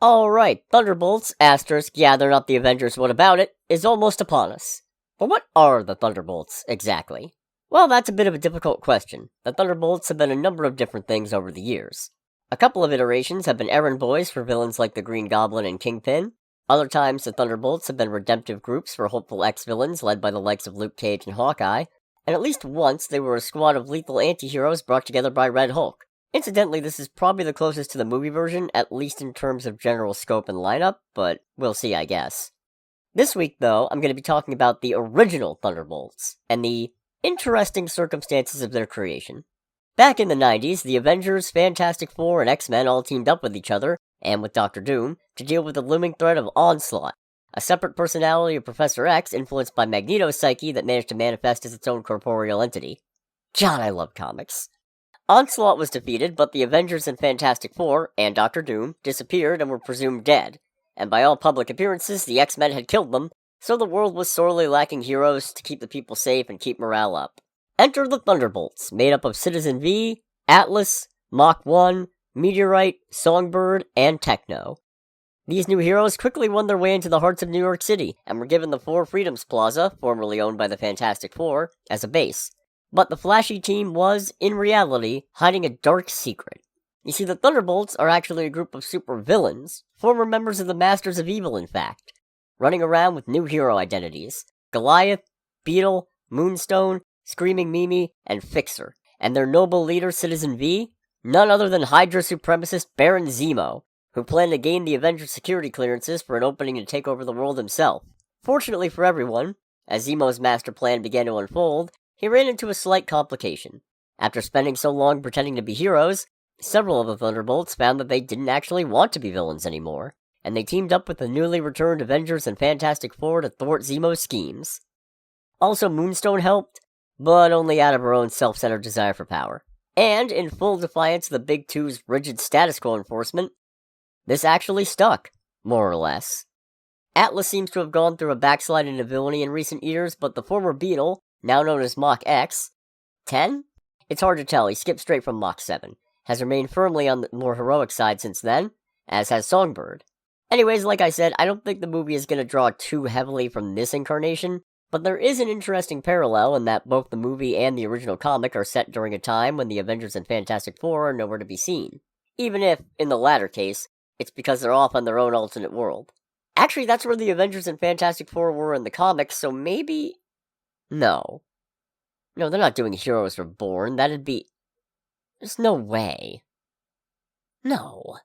Alright, Thunderbolts, asterisk, yeah, they're not the Avengers, what about it, is almost upon us. But what are the Thunderbolts, exactly? Well, that's a bit of a difficult question. The Thunderbolts have been a number of different things over the years. A couple of iterations have been errand boys for villains like the Green Goblin and Kingpin. Other times, the Thunderbolts have been redemptive groups for hopeful ex-villains led by the likes of Luke Cage and Hawkeye. And at least once, they were a squad of lethal anti-heroes brought together by Red Hulk. Incidentally, this is probably the closest to the movie version, at least in terms of general scope and lineup, but we'll see, I guess. This week, though, I'm going to be talking about the original Thunderbolts, and the interesting circumstances of their creation. Back in the 90s, the Avengers, Fantastic Four, and X-Men all teamed up with each other, and with Dr. Doom, to deal with the looming threat of Onslaught, a separate personality of Professor X influenced by Magneto's psyche that managed to manifest as its own corporeal entity. God, I love comics. Onslaught was defeated, but the Avengers and Fantastic Four, and Dr. Doom, disappeared and were presumed dead. And by all public appearances, the X-Men had killed them, so the world was sorely lacking heroes to keep the people safe and keep morale up. Enter the Thunderbolts, made up of Citizen V, Atlas, Mach 1, Meteorite, Songbird, and Techno. These new heroes quickly won their way into the hearts of New York City, and were given the Four Freedoms Plaza, formerly owned by the Fantastic Four, as a base. But the flashy team was, in reality, hiding a dark secret. You see, the Thunderbolts are actually a group of super-villains, former members of the Masters of Evil, in fact, running around with new hero identities. Goliath, Beetle, Moonstone, Screaming Mimi, and Fixer. And their noble leader, Citizen V? None other than Hydra supremacist Baron Zemo, who planned to gain the Avengers security clearances for an opening to take over the world himself. Fortunately for everyone, as Zemo's master plan began to unfold, he ran into a slight complication. After spending so long pretending to be heroes, several of the Thunderbolts found that they didn't actually want to be villains anymore, and they teamed up with the newly returned Avengers and Fantastic Four to thwart Zemo's schemes. Also, Moonstone helped, but only out of her own self-centered desire for power. And, in full defiance of the Big Two's rigid status quo enforcement, this actually stuck, more or less. Atlas seems to have gone through a backslide into villainy in recent years, but the former Beetle, now known as Mach X, 10? It's hard to tell, he skipped straight from Mach 7, has remained firmly on the more heroic side since then, as has Songbird. Anyways, like I said, I don't think the movie is going to draw too heavily from this incarnation, but there is an interesting parallel in that both the movie and the original comic are set during a time when the Avengers and Fantastic Four are nowhere to be seen. Even if, in the latter case, it's because they're off on their own alternate world. Actually, that's where the Avengers and Fantastic Four were in the comics, so maybe... No, they're not doing Heroes Reborn. That'd be... There's no way. No.